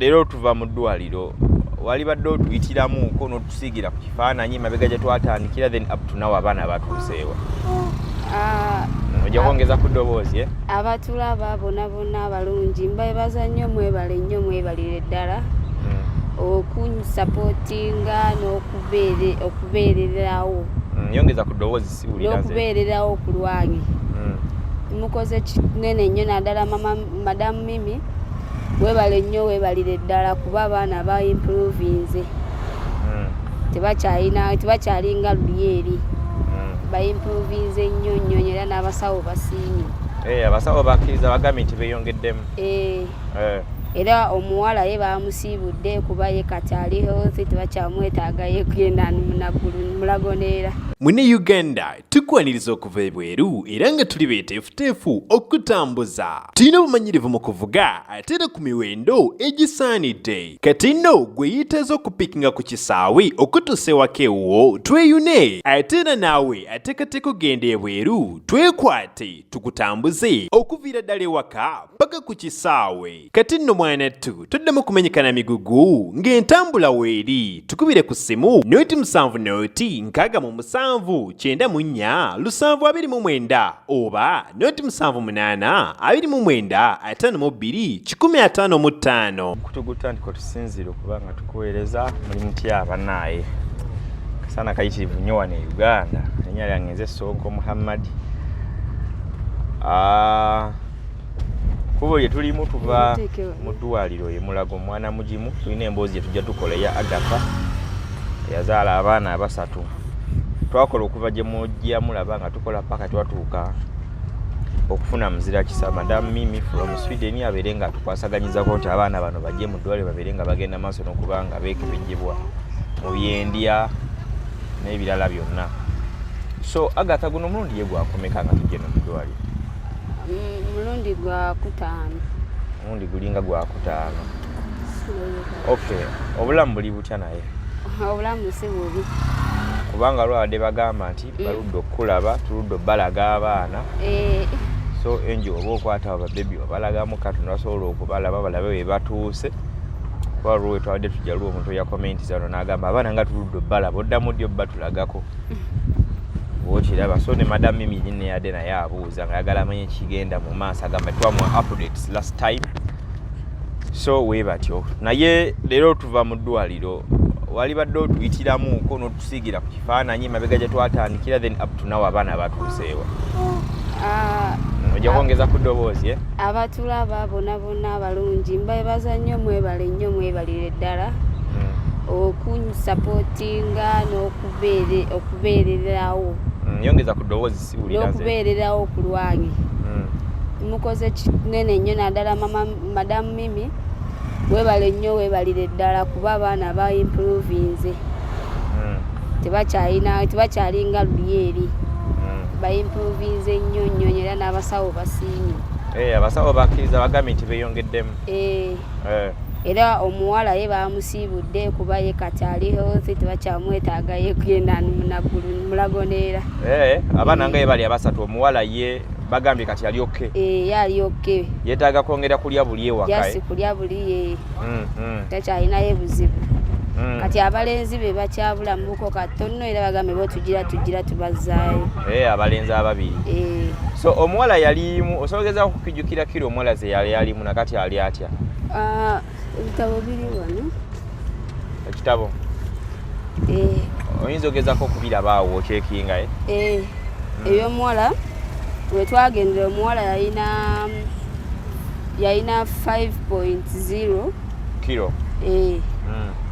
Leero tuva mu ddwaliro wali badde otuyitiramuko n'otusiigira ku kifaananyi mabega gye twatandikira then up to now abaana batuuseewa. Ojja kwongeza ku ddoboozi abatulaba bonna balungi mbebaza nnyo mwebalire ddala okunsapootinga n'okubeererawo yongeza ku ddoboozi siwulira n'okubeererawo ku lwange mukoze kinene nnyo naddala madamu Mimi webale nnyo webalire ddala kuba abaana ba improvinze tebakyalinga luli eri ba improvinze nnyo era n'abasawo basiimye abasawo bakkiriza bagambye nti beeyongeddemu era omuwala ye bamusiibudde kuba ye kati ali healthy tebakyamwetaaga ye kugenda mulagoneera. Mune Uganda tukwaniriza okuva ebweru era nga tuli beeteefuteefu okutambuza. Tulina obumanyirivu mu kuvuga ate era ku miwendo egisaanidde. Kati nno gwe yeetaaza okupikinga ku kisaawe okutuusa ewaka ewuwo tweyune ate era naawe ateekateeka okugenda ebweru twekwate tukutambuze okuviira ddala ewaka paka ku kisaawe. Kati nno mwanattu toddamu kumenyekana migugu ng'entambula weeri tukubire ku ssimu nooti 7 nooti 6 9 724 oba nooti 78 29 52 155. Kutugutandika tusinzire okubanga tukuweereza mulimu tyabanaye kasana kayitirivu nnyo wano e Uganda. Erinnya lyange nze Sonko Muhammad. Kubo lye tulimu tuva mu ddwaliro ye Mulago mwana mugimu tulina emboozi tujja tukola ya Agatha yazaala abaana abasatu. Twakola okuva gye mujja mulaba nga tukola paka twatuuka okufuna muzira kisa Madam Mimi from Sweden abeere nga tukwasaganyizaako nti abaana bano bajje mu ddwaliro babeere nga bagenda maaso n'okubanga beekebejjebwa mu byendya n'ebirala byonna. So Agatha guno mulundi ye gwakomeka nga tujje no mu ddwaliro? Mulundi gwa kutaano. Mulundi gulinga gwa kutaano. Okay, obulamu buli butya naye? Obulamu si bubi. Kubanga lwabadde bagamba nti baludde okulaba tuludde obbalaga abaana. So enji oba okwata ababebi obalagamu Katonda asobola okubalaba balabe we batuuse. Kuba lwe twadde tujja lwo omuntu yakomenti zano n'agamba abaana nga tuludde obbalaba oddamu ddi obbatulagako. Bw'okiraba so ne Madam Mimi nyine yadde naye abuuza nga yagala amanye ekigenda mu maaso agamba twamuwa updates last time. So we batyo naye leero tuva mu ddwaliro wali badde otuyitiramuko n'otusiigira ku kifaananyi mabega gye twatandikira then up to now abaana batuuseewa. Ojja kwongeza ku ddoboozi abatulaba bonna balungi mbebaza nnyo mwebalire ddala okunsapootinga n'okubeererawo yongeza ku ddoboozi siwulira n'okubeererawo ku lwange mukoze kinene nnyo naddala Madamu Mimi webale nnyo webalire ddala kuba abaana ba improvinze tebakyalinga luli eri ba improvinze nnyo era n'abasawo basiimye abasawo bakkiriza bagambye nti beeyongeddemu era omuwala ye bamusiibudde kuba ye kati ali healthy tebakyamwetaaga ye kugenda mulagoneera. Abaana nga ye bali abasatu omuwala ye bagambye kati ali oke? Ali oke. Yeetaaga kwongera kulya buli ewaka? Yasi kulya buli ye takyalinayo buzibu. Kati abalenzi be bakyabula mu buko katono era bagambye botugira tubazaayo. Abalenzi ababiri. So omuwala yalimu osobola okukijjukira kiro omuwala ze yali alimu nakati ali atya? Ebitabo biri wano. Ekitabo? Oyinza ogezaako okubirabaawo okyekinga? Eby'omuwala we twagendera omuwala yalina 5.0 kilo.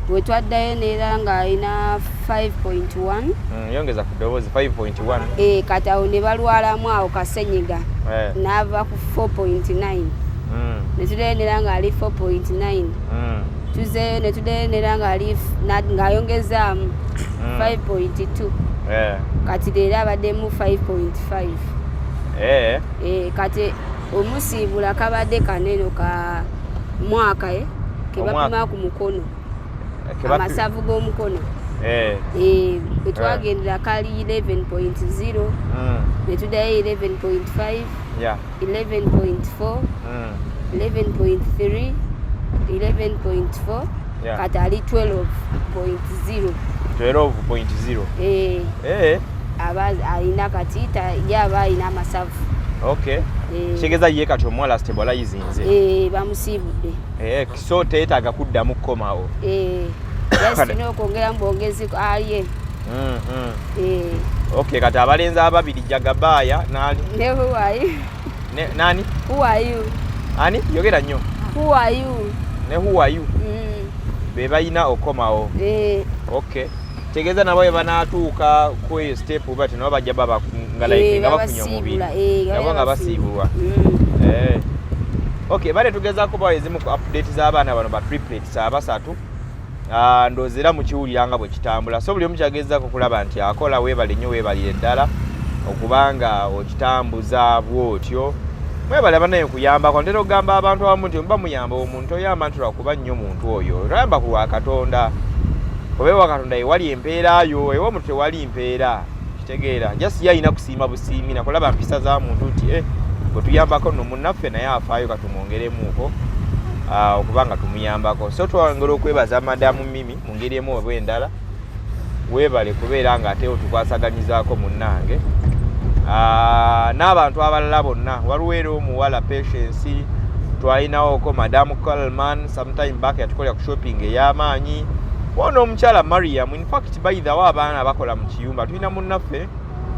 We twaddayo neera ng'alina 5.1. Yongeza ku ddoboozi 5.1. Kati awo ne balwalamu awo kasenyiga n'ava ku 4.9. Ne tudeenera ng'ali 4.9. Tuzeeyo ne tudeenera ng'ayongezaamu 5.2. Kati leero abaddemu 5.5. Kati omusiibula kabadde kaneno ka mwaka ke bapima ku mukono amasavu g'omukono. We twagendera kali 11.0 ne tuddayo 11.5 11.4 11.3 11.4 kati ali 12.0 12.0 alina kati yaba alina amasavu. Okay. Kitegeeza ye kati omuwala stabilizinze. Bamusiibudde. So teetaaga kuddamu kukomawo. Yasina okwongera mu bwongezi aliye. Okay, kati abalenzi ababiri Jagabaaya nali. Ne who are you? Nani? Who are you? Ani? Yogera nnyo. Who are you? Ne who are you? Be balina okomawo. Okay. Tegeeza nabo banaatuuka ku step bati nabo bajja baba ngalaike nga bafunye omubiri. Nabo nga basiibulwa. Okay, bale tugezaako bawa ezimu ku update z'abaana bano ba triplets abasatu. Ndozera mu kiwulira bwe kitambula. So buli omu kyagezaako kulaba nti akola weebale nnyo weebalire ddala okubanga okitambuza bw'otyo. Mwebale banaye kuyambako. Ntera okugamba abantu abamu nti mba muyamba omuntu oyamba nti lwakuba nnyo omuntu oyo. Oyamba ku lwa Katonda. Obewa Katonda ewali empeera yo, ewa omuntu tewali impeera. Kitegeera. Just yalina kusiima busiimi na kulaba mpisa za muntu nti bwe tuyambako nno munnaffe naye afaayo katumwongeremuuko. Okubanga tumuyambako. So twongera okwebaza madamu Mimi mu ngeri emu oba endala. Weebale kubeera nga ate otukwasaganyizaako munnange. N'abantu abalala bonna waliwo era omuwala Patience twalinawo madamu Coleman sometime back yatukolera ku shopping ey'amaanyi. Ono omukyala Mariam, in fact by the way abaana bakola mu kiyumba tulina munnaffe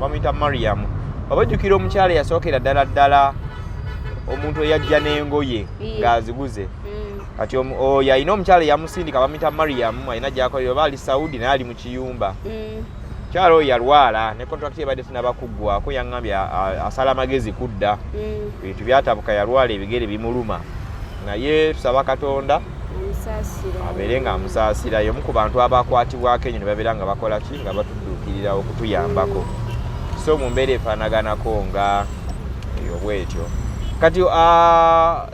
bamuyita Mariam. Abajjukira omukyala yasookera ddala omuntu eyajja n'engoye ng'aziguze. Kati oyo alina omukyala yamusindika bamuyita Mariam, alina gy'akolera oba ali Saudi naye ali mu kiyumba. Mukyala oyo yalwala ne contract ebadde tunaba kuggwako yaŋŋambye asala amagezi kudda. Ebintu byatabuka yalwala ebigere bimuluma. Naye tusaba Katonda abeere nga amusaasira y'omu ku bantu abakwatibwako ennyo ne babeera nga bakola ki nga batudduukirira okutuyambako. So mu mbeera efaanaganako nga eyo bwetyo. Kati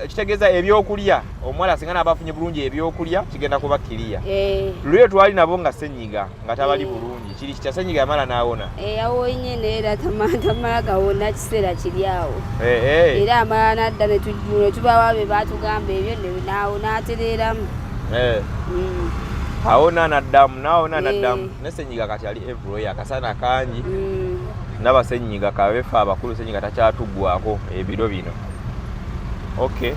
ekitegeeza ebyokulya omuwala singa n'abafunye bulungi ebyokulya kigenda kuba kiriya. Lulyo twali nabo nga senyiga nga tabali bulungi kiri kitya senyiga yamala n'awona. Yawonye neera tamala gawona kiseera kiri awo. Era amala n'adda ne tubawa be baatugamba ebyo n'atereeramu. Awona n'addamu ne senyiga kati ali everywhere akasana kangi. N'abasenyiga kabefa abakulu senyiga takyatuggwako ebiro bino. Okay.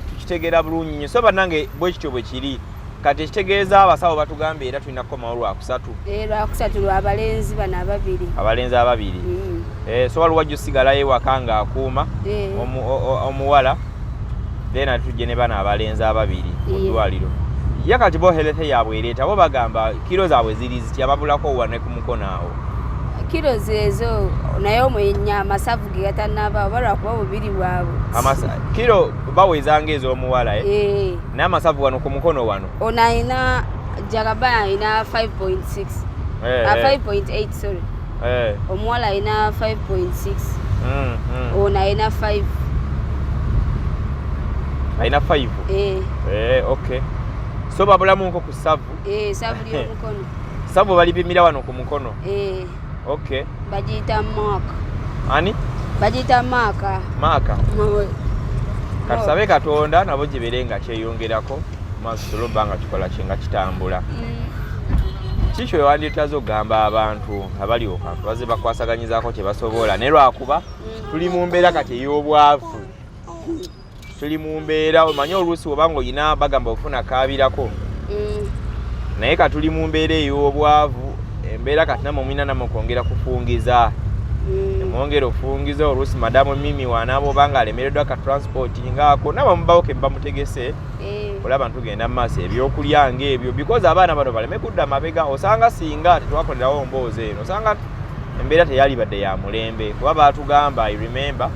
Tukitegeera bulungi nnyo. So bannange bwe kityo bwe kiri. Kati ekitegeeza abasawo batugambye era tulina kukomawo lwakusatu. Lwakusatu lw'abalenzi bano ababiri. Abalenzi ababiri. So waliwo wajja osigalayo ewaka ng'akuuma omuwala. Then tujje ne bana abalenzi ababiri mu ddwaliro. Ye kati bo health yaabwe ereeta bo bagamba kiro zaabwe ziri zitya babulako wane ku mukono awo. Kiro zezo naye omwenya amasavu ge gatanaba oba lwakuba bubiri bwabwe. Kiro bawezanga ez'omuwala n'amasavu wano ku mukono wano. Ono alina Jagabaaya alina 5.6. 5.8 sorry. Omuwala alina 5.6. Ono alina 5. Alina 5. Okay. So babulamu nko ku savu. Savu y'omukono. Savu balipimira wano ku mukono. Okay. Bagiyita Mark. Ani? Bagiyita Mark. Katusabe Katonda nabo gibeere nga kyeyongerako maaso lobanga kikola kyenga kitambula. Kikyo wanditaze okugamba abantu abali okantu baze bakwasaganyizaako kye basobola ne lwakuba tuli mu mbeera kati ey'obwavu. Tuli mu mbeera omanye oluusi obanga oyina bagamba ofuna kaabirako. Naye katuli mu mbeera ey'obwavu embeera kati namwe mwina namwe kwongera kufungiza. Mwongera ofungiza oluusi madamu Mimi wanaaba obanga alemereddwa ka transport ngaako nabo mubawo ke bamutegese. Olaba ntugenda mu maaso ebyokulya ng'ebyo because abaana bano baleme kudda mabega osanga singa tetwakolerawo mboozi eno osanga embeera teyali badde ya mulembe kuba baatugamba I remember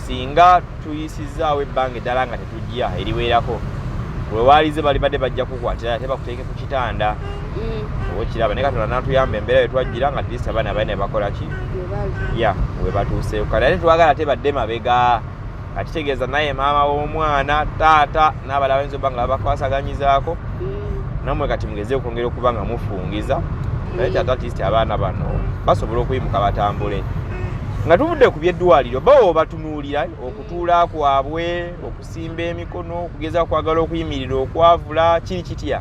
singa tuyisizaawo ebbanga eddala nga tetujja eriweerako wewaalize bali badde bajja kukwatira ate bakuteeke ku kitanda okiraba ne Katonda n'atuyamba embeera yetwajjira nga tulisa abaana balina bakola ki we batuuseeko kale ate twagala ate badde mabega akitegeeza naye maama w'omwana taata n'abalala bayinza obba nga babakwasaganyizaako nammwe kati mugeze okwongera okuba nga mufungiza naye kyata atisiti abaana bano basobola okuyimuka batambule nga tuvudde ku byeddwaliro bo batunuulira okutuula kwabwe okusimba emikono okugeza kwagala okuyimirira okwavula kiri kitya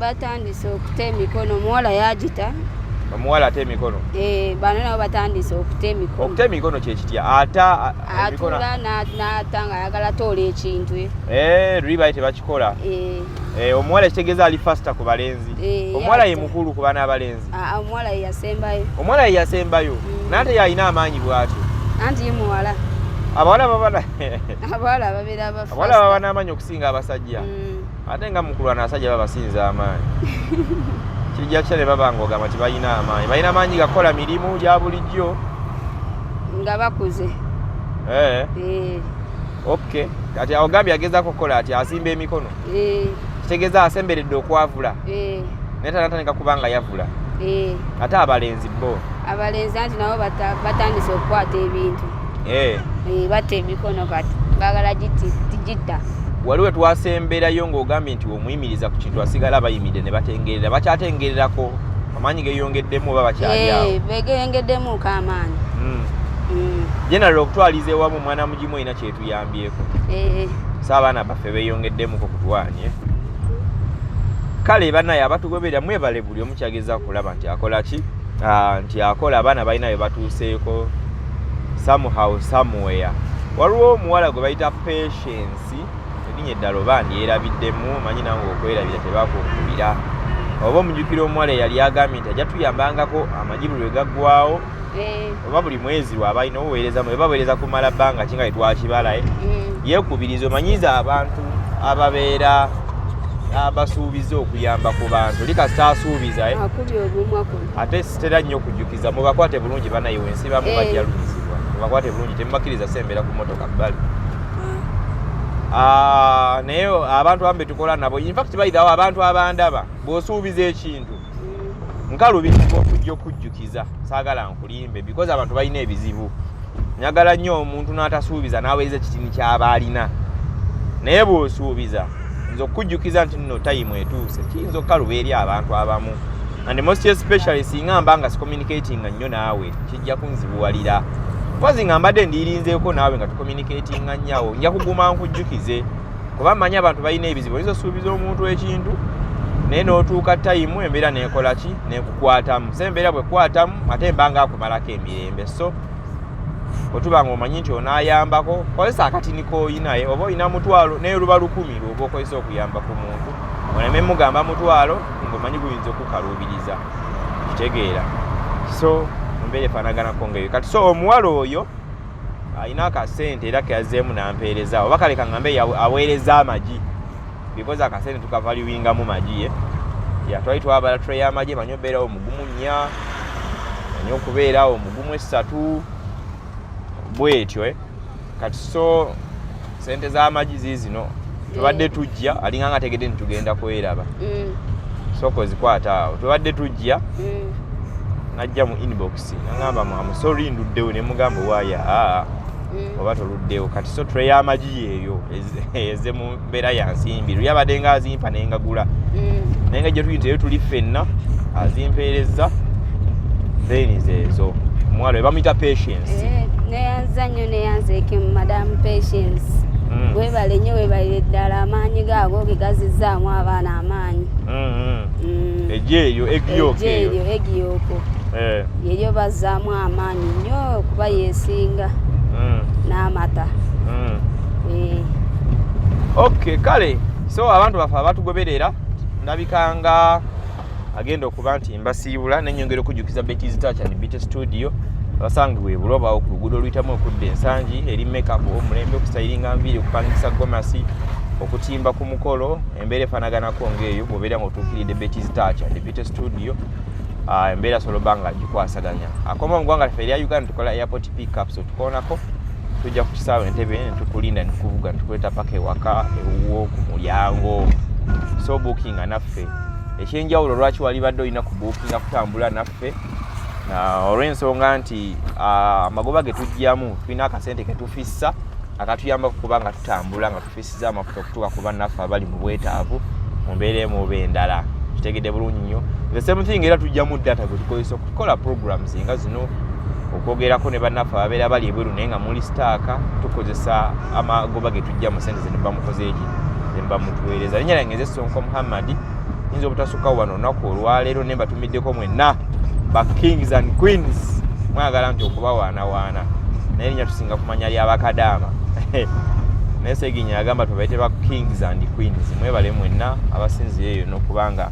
batandise okuta emikono omuwala yagita omuwala ate emikono bano nabo batandise okuta emikono okuta emikono kyekitya ata atula n'ata nga ayagala toola ekintu luli bali tebakikola omuwala kitegeeza ali fasta ku balenzi omuwala ye mukulu ku baana abalenzi omuwala yeyasembayo omuwala yeyasembayo nate yalina amaanyi bwatyo anti ye muwala abawala baba n'amaanyi okusinga abasajja ate nga mukulwana abasajja babasinza amaanyi kijja kitya ne baba ng'ogamba nti balina amaanyi gakola mirimu gya bulijjo nga bakuze okay kati ogambye agezaako okukola ati asimba emikono kitegeeza asemberedde okwavula naye tanatandika kubanga yavula ate abalenzi bo abalenzi anti nabo batandise okukwata ebintu batta emikono kati bagala gitta waliwo twasemberayo ng'ogambye nti omuyimiriza ku kintu asigala bayimiridde ne batengerera bakyatengererako amaanyi geyongeddemu oba bakyali awo begeyongeddemu k'amaanyi general okutwaliza ewamu omwana mugimu olina kyetuyambyeko so abaana baffe beyongeddemuko kutwanye kale bannaye abatugoberera mwebale buli omu kyageza kulaba nti akola ki nti akola abaana balina bye batuuseeko somehow somewhere waliwo omuwala gwe bayita Patience erinnya eddala oba ndyerabiddemu manyi nange okwerabira tebakunkubira oba omujjukira omuwala eyali agambye nti ajja tuyambangako amajibu lwe gaggwawo oba buli mwezi lwaba alina obuweereza mwe baweereza kumala bbanga kinga tetwakibalaye yeekubiriza omanyiza abantu ababeera abasuubiza okuyamba ku bantu li kasita asuubiza ate sitera nnyo okujjukiza mubakwate bulungi banaye wensibamu bajjalumizibwa mubakwate bulungi temubakkiriza sembera ku motoka bbali naye abantu abamu betukola nabo infact bayithawo abantu abandaba bw'osuubiza ekintu nkalubiriza okujja okujjukiza saagala nkulimbe because abantu balina ebizibu nyagala nnyo omuntu n'atasuubiza n'aweereza ekitini ky'aba alina naye bw'osuubiza nze okujjukiza nti nno tayimu etuuse kiyinza okukaluba eri abantu abamu and most especially singa mba nga sicommunicatinga nnyo naawe kijja kunzibuwalira mpozi nga mbadde ndiyirinzeeko naawe nga tucommunicatinga nnyawo nja kuguma nkujjukize kuba mmanyi abantu balina ebizibu oyinza osuubiza omuntu ekintu naye n'otuuka tayimu embeera neekola ki neekukwatamu se embeera bwekukwatamu ate mbanga akumalako emirembe so otuba ng'omanyi nti onaayambako kozesa akatini k'oyinaye oba oyina mutwalo naye luba 10 lwoba okozesa okuyamba ku muntu oleme mugamba mutwalo ng'omanyi guyinza okukaluubiriza kitegeera so embeera efaanaganako ngaeyo kati so omuwala oyo alina akasente era keyazeemu nampeereza oba kale kaŋŋambe aweereza amagi because akasente tukavaliwingamu magi twali twabala tray y'amagi manyi obeerawo omugumu 4 manyi okubeerawo omugumu 3 bwetyo kati so sente z'amagi ziizino tubadde tujja alinga nga tegedde nitugenda kweraba soko zikwata awo tubadde tujja najja mu inbox nangamba sorry nduddewo ne mugamba waaya oba toluddewo kati so tray y'amagi yeeyo eze mu mbeera ya nsimbi luli abadde nga azimpa naye ngagula naye nga gye tuyita eyo tuli ffenna azimpeereza then zeezo omuwala we bamuyita Patience neyanza nnyo neyanzeeke mu Madam Patience webale nnyo webalire ddala amaanyi gaago ge gazizzaamu abaana amaanyi ejo eyo egiyooko yeryo bazzaamu amaanyi nnyo kuba yeesinga n'amata okay kale so abantu baffe abatugoberera ndabikanga agenda okuba nti mbasiibula nenyongera okujjukiza Betty's Touch and Beauty Studio basangibwe bulobawo ku luguudo oluyitamu okudda ensangi eri makeup omulembe okustayiringa nviiri okupangisa gomasi okutimba ku mukolo embeera efaanaganako ng'eyo bw'obeera ng'otuukiridde Betty's Touch and Beauty Studio embeera solobanga gikwasaganya akoma mu ggwanga laffe erya Uganda tukola airport pickup so tukoonako tujja ku kisaawe entebe netukulinda nitukuvuga nitukuleeta paka ewaka ewuwo ku mulyango so bookinga naffe ekyenjawulo lwaki wali badde olina kubookinga kutambula naffe olw'ensonga nti amagoba ge tujjamu tulina akasente ke tufissa akatuyamba kuba nga tutambula nga tufisiza amafuta okutuuka kuba naffe abali mu bwetaavu mu mbeera emu oba endala kitegedde bulungi nnyo the same thing era tujjamu data gwe tukozesa okukola programs nga zino okwogerako ne bannaffe ababeera bali ebweru naye nga muli sitaaka tukozesa amagoba ge tujja mu sente ze ne bamukoze eki ne bamutuweereza. Linnya lyange nze Sonko Muhammad, yinza obutasukkawo wano olunaku olwaleero ne mbatumiddeko mwenna ba kings and queens, mwagala nti okubawaanawaana naye linnya tusinga kumanya ly'abakadaama naye Seginya agamba tubaite ba kings and queens, mwebale mwenna abasinziyo eyo n'okubanga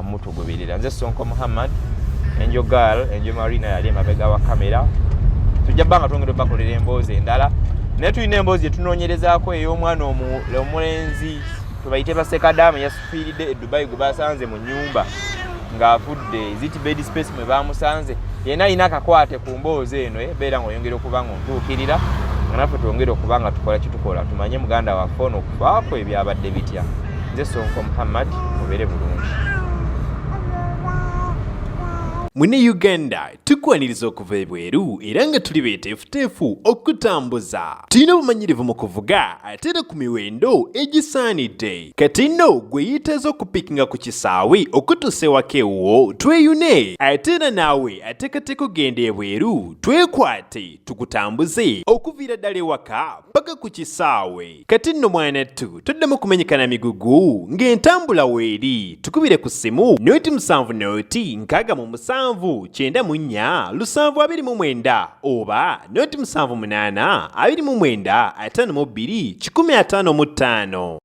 mutugoberera. Nze Sonko Muhammad, Angel Girl, Angel Marina yali emabega wa kamera. Tujja bbanga twongere bakolera emboozi endala naye tulina emboozi gyetunoonyerezaako ey'omwana omulenzi tubayite basekadaama yasufiiridde e Dubai gwe basanze mu nnyumba ng'afudde ziti bed space mwe bamusanze. Yenna alina akakwate ku mboozi eno beera ng'oyongera okuba ng'ontuukirira nga naffe twongere okuba nga tukola kitukola tumanye muganda waffe ono okufaako ebyabadde bitya. Nze Sonko Muhammad, mubeere bulungi. Mune Uganda tukwaniriza okuva ebweru era nga tuli beeteefuteefu okutambuza. Tulina obumanyirivu mu kuvuga ate era ku miwendo egisaanidde. Kati nno gwe yeetaaza okupikinga ku kisaawe okutuusa ewaka ewuwo tweyune ate era naawe ateekateeka okugenda ebweru twekwate tukutambuze okuviira ddala ewaka paka ku kisaawe. Kati nno mwanattu toddamu kumenyekana migugu ng'entambula weeri tukubire ku ssimu noti 7 noti 6 94 729 oba noti 78 29 52 155.